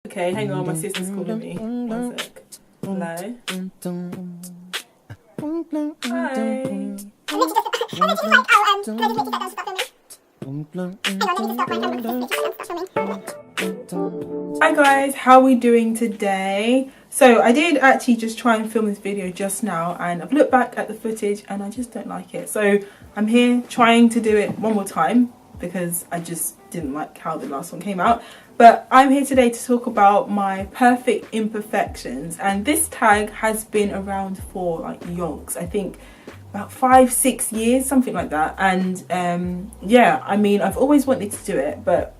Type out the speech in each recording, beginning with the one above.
Okay, hang on, my sister's calling me. One sec. Hello? Hi. Hi guys, how are we doing today? So I did actually just try and film this video just now, and I've looked back at the footage and I just don't like it. So I'm here trying to do it one more time because I just didn't like how the last one came out. But I'm here today to talk about my perfect imperfections, and this tag has been around for like yonks. I think about 5-6 years, something like that. And yeah, I mean, I've always wanted to do it, but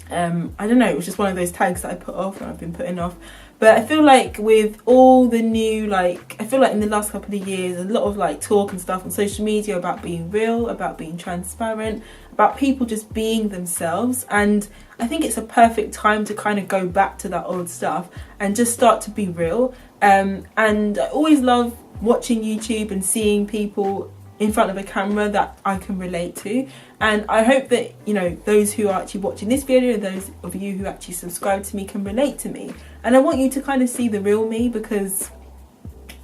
I don't know, it was just one of those tags that I put off and I've been putting off. But I feel like with all the new, I feel like in the last couple of years, a lot of talk and stuff on social media about being real, about being transparent, about people just being themselves. And I think it's a perfect time to kind of go back to that old stuff and just start to be real. And I always love watching YouTube and seeing people in front of a camera that I can relate to, and I hope that, you know, those who are actually watching this video, those of you who actually subscribe to me, can relate to me. And I want you to kind of see the real me, because,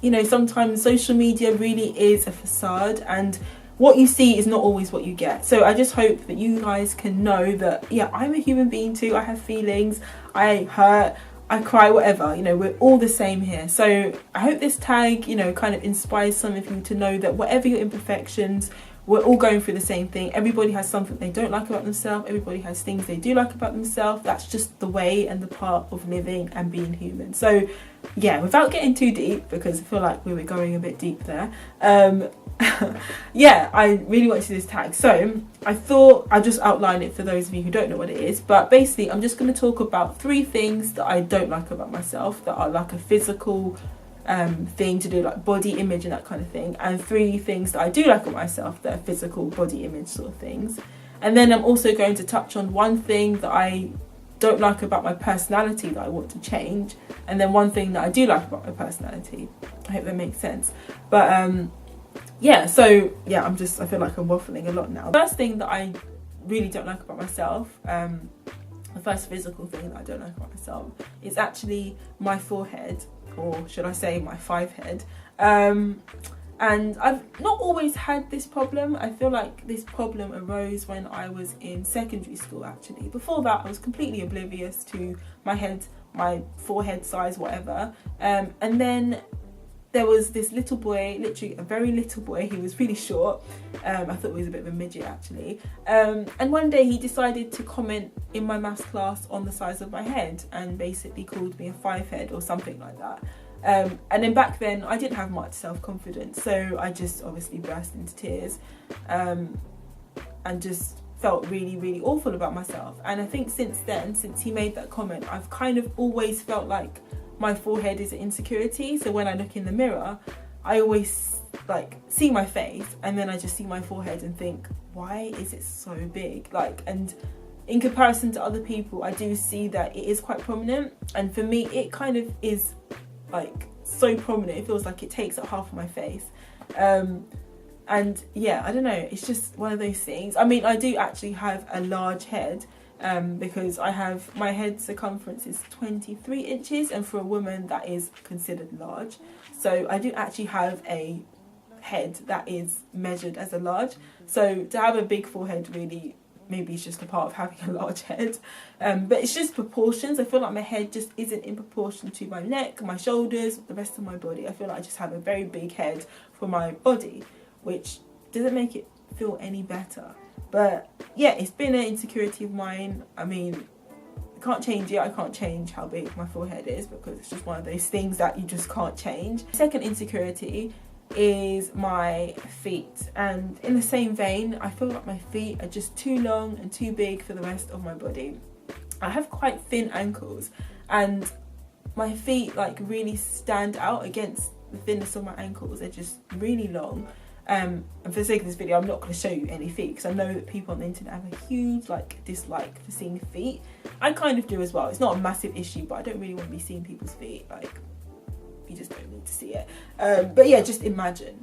you know, sometimes social media really is a facade, and what you see is not always what you get. So I just hope that you guys can know that, yeah, I'm a human being too. I have feelings, I hurt, I cry, whatever, you know, we're all the same here. So I hope this tag, you know, kind of inspires some of you to know that whatever your imperfections, we're all going through the same thing. Everybody has something they don't like about themselves. Everybody has things they do like about themselves. That's just the way and the part of living and being human. So yeah, without getting too deep, because I feel like we were going a bit deep there, yeah, I really wanted to do this tag. So I thought I'd just outline it for those of you who don't know what it is. But basically, I'm just going to talk about 3 things that I don't like about myself, that are like a physical thing to do, like body image and that kind of thing, and 3 things that I do like about myself that are physical body image sort of things. And then I'm also going to touch on 1 thing that I don't like about my personality that I want to change, and then 1 thing that I do like about my personality. I hope that makes sense. But yeah, so yeah, I feel like I'm waffling a lot now. The first thing that I really don't like about myself, the first physical thing that I don't like about myself, is actually my forehead, or should I say my 5 head. And I've not always had this problem. I feel like this problem arose when I was in secondary school, actually. Before that, I was completely oblivious to my head, my forehead size, whatever. And then there was this little boy, literally a very little boy. He was really short. I thought he was a bit of a midget, actually. And one day he decided to comment in my maths class on the size of my head, and basically called me a 5 head or something like that. And then back then I didn't have much self-confidence, so I just obviously burst into tears, and just felt really, really awful about myself. And I think since then, since he made that comment, I've kind of always felt like my forehead is an insecurity. So when I look in the mirror, I always see my face, and then I just see my forehead and think, why is it so big? And in comparison to other people, I do see that it is quite prominent, and for me it kind of is so prominent, it feels like it takes up half of my face. And yeah, I don't know, it's just one of those things. I mean, I do actually have a large head, because my head circumference is 23 inches, and for a woman that is considered large. So I do actually have a head that is measured as a large. So to have a big forehead, really, maybe it's just a part of having a large head. But it's just proportions. I feel like my head just isn't in proportion to my neck, my shoulders, the rest of my body. I feel like I just have a very big head for my body, which doesn't make it feel any better. But yeah, it's been an insecurity of mine. I mean, I can't change it. I can't change how big my forehead is, because it's just one of those things that you just can't change. Second insecurity is my feet, and in the same vein, I feel like my feet are just too long and too big for the rest of my body. I have quite thin ankles, and my feet really stand out against the thinness of my ankles. They're just really long. And for the sake of this video, I'm not going to show you any feet, because I know that people on the internet have a huge dislike for seeing feet. I kind of do as well. It's not a massive issue, but I don't really want to be seeing people's feet. you just don't need to see it. But yeah, just imagine.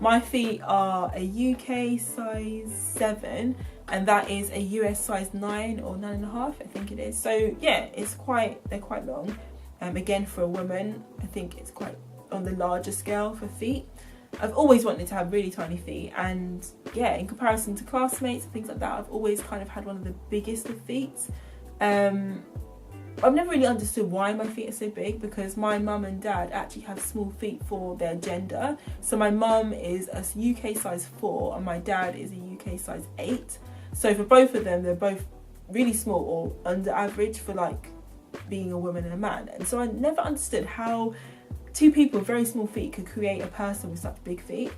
My feet are a UK size 7, and that is a US size 9 or 9.5, I think it is. So yeah, they're quite long. Again, for a woman, I think it's quite on the larger scale for feet. I've always wanted to have really tiny feet, and yeah, in comparison to classmates and things like that, I've always kind of had one of the biggest of feet. I've never really understood why my feet are so big, because my mum and dad actually have small feet for their gender. So my mum is a UK size 4 and my dad is a UK size 8. So for both of them, they're both really small or under average for like being a woman and a man. And so I never understood how two people with very small feet could create a person with such big feet.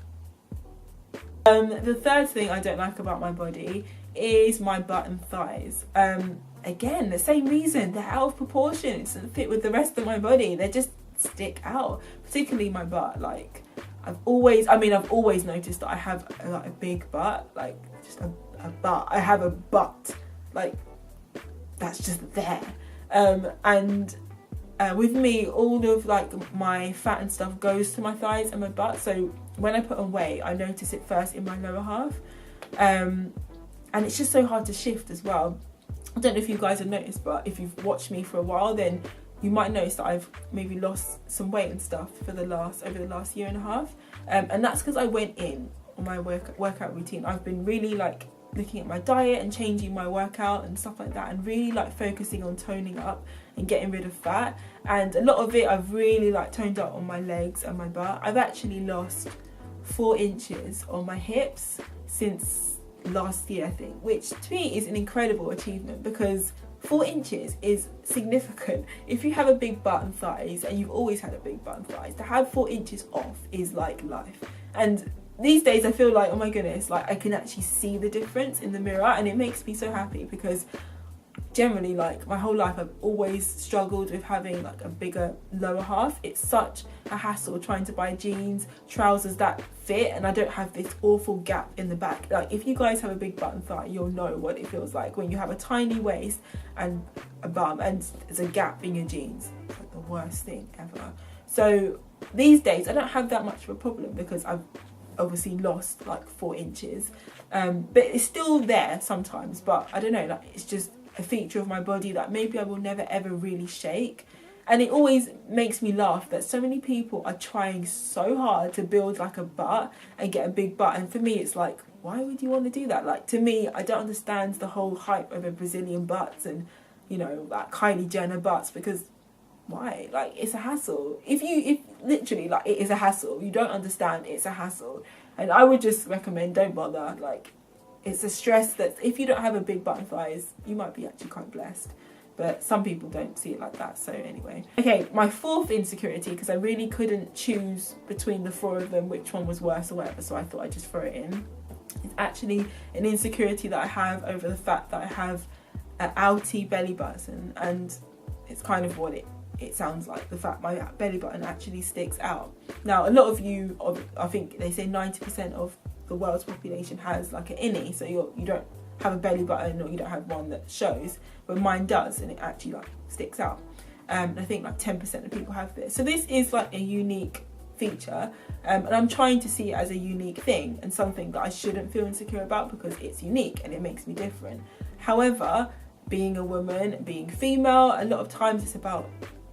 The third thing I don't like about my body is my butt and thighs. Again, the same reason, they're out of proportion. It doesn't fit with the rest of my body. They just stick out, particularly my butt. Like I've always noticed that I have a big butt, like just a butt. I have a butt, like that's just there. With me, all of like my fat and stuff goes to my thighs and my butt. So when I put on weight, I notice it first in my lower half. And it's just so hard to shift as well. I don't know if you guys have noticed, but if you've watched me for a while, then you might notice that I've maybe lost some weight and stuff over the last year and a half. And that's because I went in on my workout routine. I've been really like looking at my diet and changing my workout and stuff like that, and really like focusing on toning up and getting rid of fat. And a lot of it I've really like toned up on my legs and my butt. I've actually lost 4 inches on my hips since last year, I think, which to me is an incredible achievement, because 4 inches is significant. If you have a big butt and thighs, and you've always had a big butt and thighs, to have 4 inches off is like life. And these days I feel like, oh my goodness, like I can actually see the difference in the mirror, and it makes me so happy, because generally like my whole life I've always struggled with having like a bigger lower half. It's such a hassle trying to buy jeans, trousers that fit, and I don't have this awful gap in the back. Like if you guys have a big butt and thigh, you'll know what it feels like when you have a tiny waist and a bum and there's a gap in your jeans. It's like the worst thing ever. So these days I don't have that much of a problem, because I've obviously lost like 4 inches, but it's still there sometimes. But I don't know, like it's just a feature of my body that maybe I will never ever really shake. And it always makes me laugh that so many people are trying so hard to build like a butt and get a big butt, and for me it's like, why would you want to do that? Like to me, I don't understand the whole hype over Brazilian butts and, you know, like Kylie Jenner butts, because why? Like it's a hassle. If literally, like, it is a hassle. You don't understand, it's a hassle. And I would just recommend, don't bother. Like it's a stress that if you don't have a big butt and thighs, you might be actually quite blessed. But some people don't see it like that. So anyway. Okay, my fourth insecurity, because I really couldn't choose between the 4 of them which one was worse or whatever, so I thought I'd just throw it in. It's actually an insecurity that I have over the fact that I have an outie belly button, and it's kind of what it sounds like, the fact my belly button actually sticks out. Now, a lot of you, I think they say 90% of the world's population has like an innie, so you don't have a belly button, or you don't have one that shows, but mine does, and it actually like sticks out. I think like 10% of people have this. So this is like a unique feature, and I'm trying to see it as a unique thing and something that I shouldn't feel insecure about, because it's unique and it makes me different. However, being a woman, being female, a lot of times it's about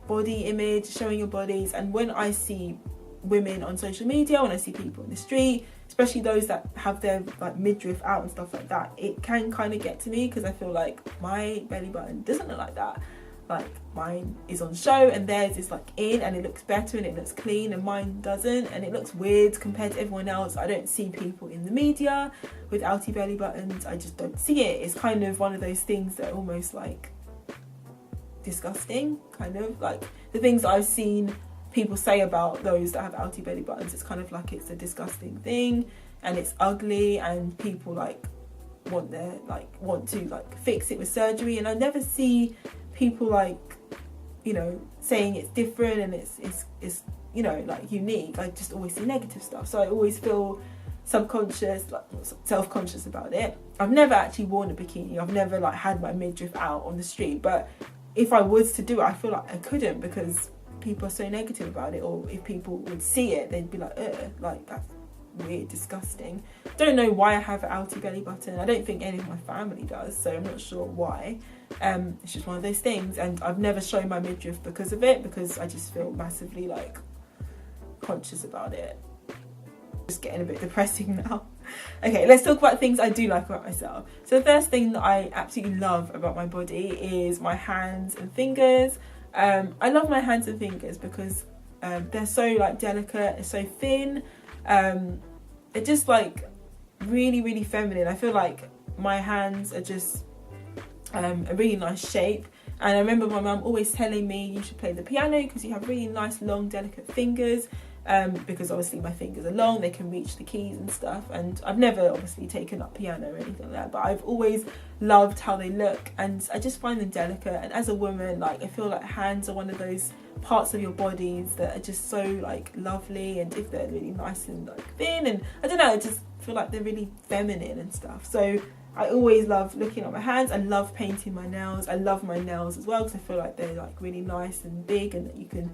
body image, showing your bodies. And when I see women on social media, when I see people in the street, especially those that have their like midriff out and stuff like that, it can kind of get to me, because I feel like my belly button doesn't look like that. Like mine is on show and theirs is like in, and it looks better and it looks clean, and mine doesn't, and it looks weird compared to everyone else. I don't see people in the media with outie belly buttons. I just don't see it. It's kind of one of those things that are almost like disgusting, kind of like the things that I've seen people say about those that have outie belly buttons. It's kind of like it's a disgusting thing and it's ugly, and people like want to like fix it with surgery, and I never see people like, you know, saying it's different and it's you know, like unique. I just always see negative stuff, so I always feel subconscious, like self-conscious about it. I've never actually worn a bikini. I've never like had my midriff out on the street, but if I was to do it, I feel like I couldn't, because people are so negative about it, or if people would see it, they'd be like, ugh, like that's weird, disgusting. Don't know why I have an outie belly button. I don't think any of my family does, so I'm not sure why. It's just one of those things, and I've never shown my midriff because of it, because I just feel massively like conscious about it. Just getting a bit depressing now. Okay, let's talk about things I do like about myself. So the first thing that I absolutely love about my body is my hands and fingers. I love my hands and fingers because they're so like delicate, they're so thin. They're just like really, really feminine. I feel like my hands are just a really nice shape. And I remember my mum always telling me you should play the piano because you have really nice, long, delicate fingers. Because obviously my fingers are long, they can reach the keys and stuff, and I've never obviously taken up piano or anything like that, but I've always loved how they look, and I just find them delicate. And as a woman, like, I feel like hands are one of those parts of your bodies that are just so like lovely, and if they're really nice and like thin, and I don't know, I just feel like they're really feminine and stuff. So I always love looking at my hands. I love painting my nails. I love my nails as well because I feel like they're like really nice and big, and that you can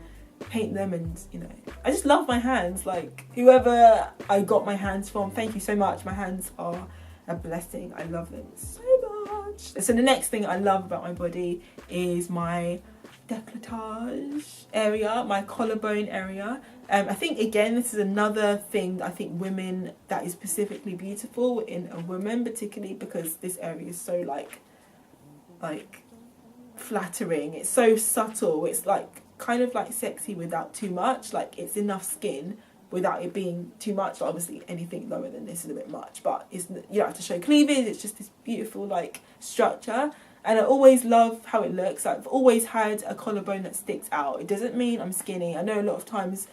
paint them, and you know, I just love my hands. Like, whoever I got my hands from, thank you so much. My hands are a blessing. I love them so much. So the next thing I love about my body is my décolletage area, my collarbone area. I think again this is another thing that I think women, that is specifically beautiful in a woman, particularly because this area is so like flattering. It's so subtle. It's like kind of like sexy without too much. Like, it's enough skin without it being too much. Obviously anything lower than this is a bit much, but it's, you don't have to show cleavage. It's just this beautiful like structure, and I always love how it looks. I've always had a collarbone that sticks out. It doesn't mean I'm skinny. I know a lot of times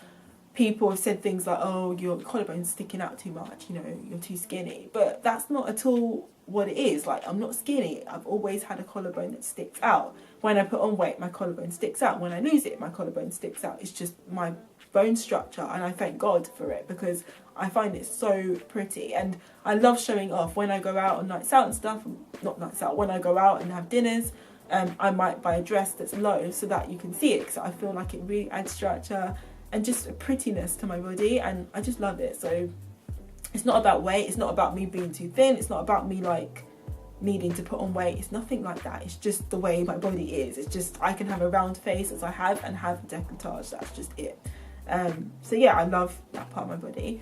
people have said things like, oh, your collarbone's sticking out too much, you know, you're too skinny, but that's not at all what it is. Like, I'm not skinny. I've always had a collarbone that sticks out. When I put on weight, my collarbone sticks out. When I lose it, my collarbone sticks out. It's just my bone structure, and I thank God for it because I find it so pretty, and I love showing off. When I go out on nights out and stuff, not nights out, when I go out and have dinners, I might buy a dress that's low so that you can see it, because I feel like it really adds structure and just a prettiness to my body, and I just love it. So it's not about weight, it's not about me being too thin, it's not about me like needing to put on weight. It's nothing like that. It's just the way my body is. It's just, I can have a round face as I have, and have décolletage. That's just it. So yeah, I love that part of my body.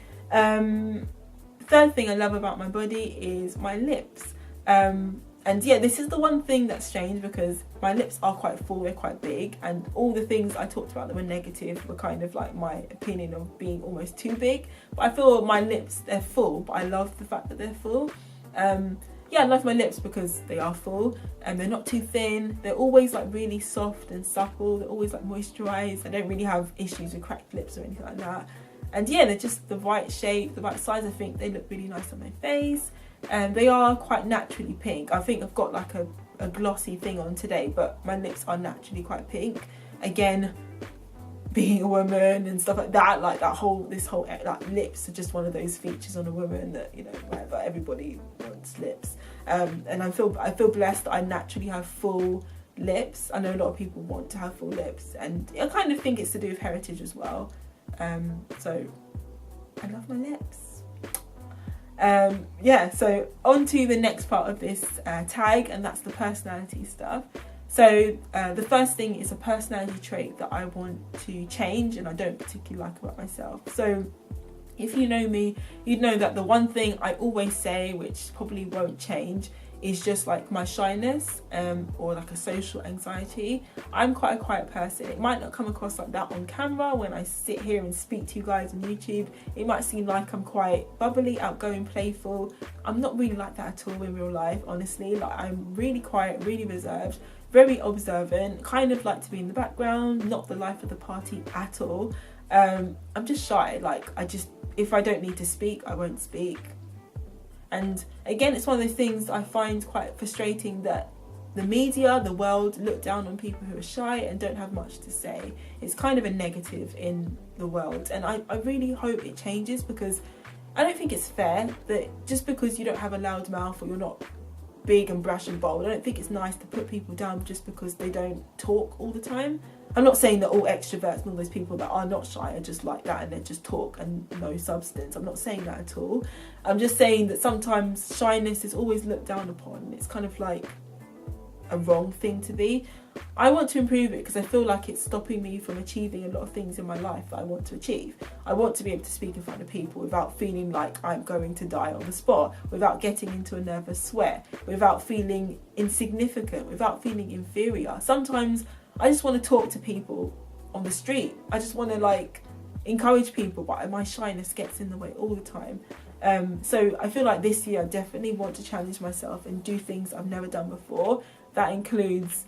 Third thing I love about my body is my lips. And yeah, this is the one thing that's strange, because my lips are quite full, they're quite big, and all the things I talked about that were negative were kind of like my opinion of being almost too big. But I feel my lips, they're full, but I love the fact that they're full. Yeah, I love my lips because they are full, and they're not too thin. They're always like really soft and supple. They're always like moisturized. I don't really have issues with cracked lips or anything like that. And yeah, they're just the right shape, the right size. I think they look really nice on my face, and they are quite naturally pink. I think I've got like a glossy thing on today, but my lips are naturally quite pink. Again, being a woman and stuff like that, like this whole like lips are just one of those features on a woman that, you know, whatever, everybody wants lips. And I feel blessed that I naturally have full lips. I know a lot of people want to have full lips, and I kind of think it's to do with heritage as well. So I love my lips. Yeah, so on to the next part of this tag, and that's the personality stuff. So the first thing is a personality trait that I want to change and I don't particularly like about myself. So if you know me, you'd know that the one thing I always say, which probably won't change, is just like my shyness, or like a social anxiety. I'm quite a quiet person. It might not come across like that on camera when I sit here and speak to you guys on YouTube. It might seem like I'm quite bubbly, outgoing, playful. I'm not really like that at all in real life, honestly. Like, I'm really quiet, really reserved, very observant, kind of like to be in the background, not the life of the party at all. I'm just shy. Like, if I don't need to speak, I won't speak. And again, it's one of those things I find quite frustrating, that the media, the world, look down on people who are shy and don't have much to say. It's kind of a negative in the world, and I really hope it changes, because I don't think it's fair that just because you don't have a loud mouth or you're not big and brash and bold, I don't think it's nice to put people down just because they don't talk all the time. I'm not saying that all extroverts and all those people that are not shy are just like that and they just talk and no substance. I'm not saying that at all. I'm just saying that sometimes shyness is always looked down upon. It's kind of like a wrong thing to be. I want to improve it because I feel like it's stopping me from achieving a lot of things in my life that I want to achieve. I want to be able to speak in front of people without feeling like I'm going to die on the spot, without getting into a nervous sweat, without feeling insignificant, without feeling inferior. Sometimes I just want to talk to people on the street. I just want to like encourage people, but my shyness gets in the way all the time. So I feel like this year I definitely want to challenge myself and do things I've never done before. That includes,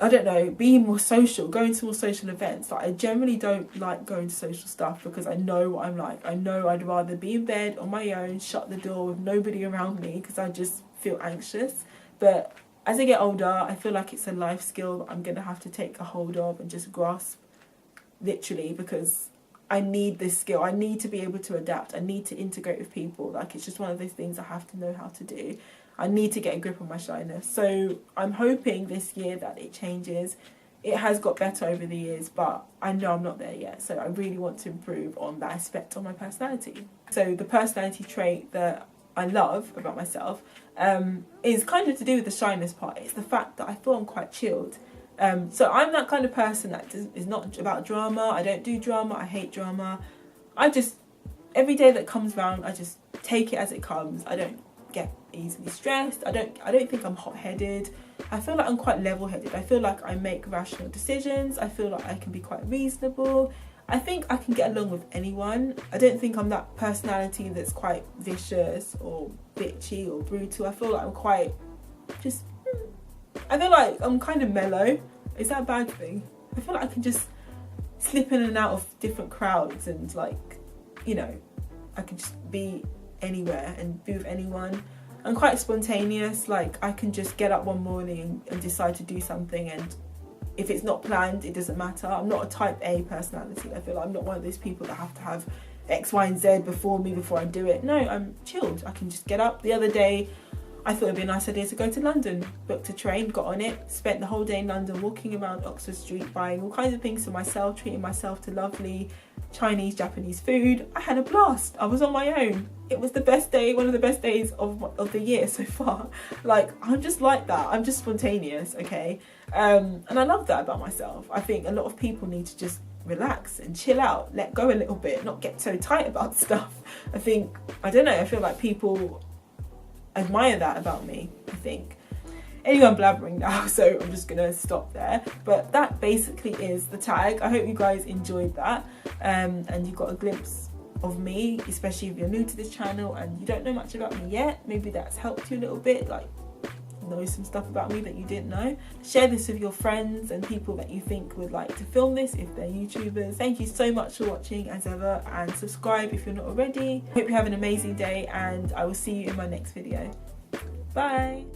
I don't know, being more social, going to more social events. Like, I generally don't like going to social stuff because I know what I'm like. I know I'd rather be in bed on my own, shut the door with nobody around me because I just feel anxious. But as I get older, I feel like it's a life skill that I'm going to have to take a hold of and just grasp, literally, because I need this skill. I need to be able to adapt. I need to integrate with people. Like, it's just one of those things I have to know how to do. I need to get a grip on my shyness. So I'm hoping this year that it changes. It has got better over the years, but I know I'm not there yet. So I really want to improve on that aspect of my personality. So the personality trait that I love about myself is kind of to do with the shyness part. It's the fact that I feel I'm quite chilled. So I'm that kind of person that is not about drama. I don't do drama. I hate drama. I just, every day that comes round, I just take it as it comes. I don't get easily stressed. I don't think I'm hot-headed. I feel like I'm quite level-headed. I feel like I make rational decisions. I feel like I can be quite reasonable. I think I can get along with anyone. I don't think I'm that personality that's quite vicious or bitchy or brutal. I feel like I'm quite just, I feel like I'm kind of mellow. Is that a bad thing? I feel like I can just slip in and out of different crowds and, like, you know, I can just be anywhere and be with anyone. I'm quite spontaneous. Like, I can just get up one morning and decide to do something, and if it's not planned, it doesn't matter. I'm not a type A personality. I feel like I'm not one of those people that have to have X, Y and Z before I do it. No, I'm chilled. I can just get up. The other day I thought it'd be a nice idea to go to London. Booked a train, got on it, spent the whole day in London walking around Oxford Street, buying all kinds of things for myself, treating myself to lovely Chinese, Japanese food. I had a blast. I was on my own. It was the best day, one of the best days of the year so far. Like, I'm just like that. I'm just spontaneous, okay? And I love that about myself. I think a lot of people need to just relax and chill out, let go a little bit, not get so tight about stuff. I think, I don't know, I feel like people admire that about me, I think. Anyway, I'm blabbering now, so I'm just gonna stop there. But that basically is the tag. I hope you guys enjoyed that, and you got a glimpse of me, especially if you're new to this channel and you don't know much about me yet. Maybe that's helped you a little bit, like know some stuff about me that you didn't know. Share this with your friends and people that you think would like to film this if they're YouTubers. Thank you so much for watching as ever, and subscribe if you're not already. Hope you have an amazing day, and I will see you in my next video. Bye.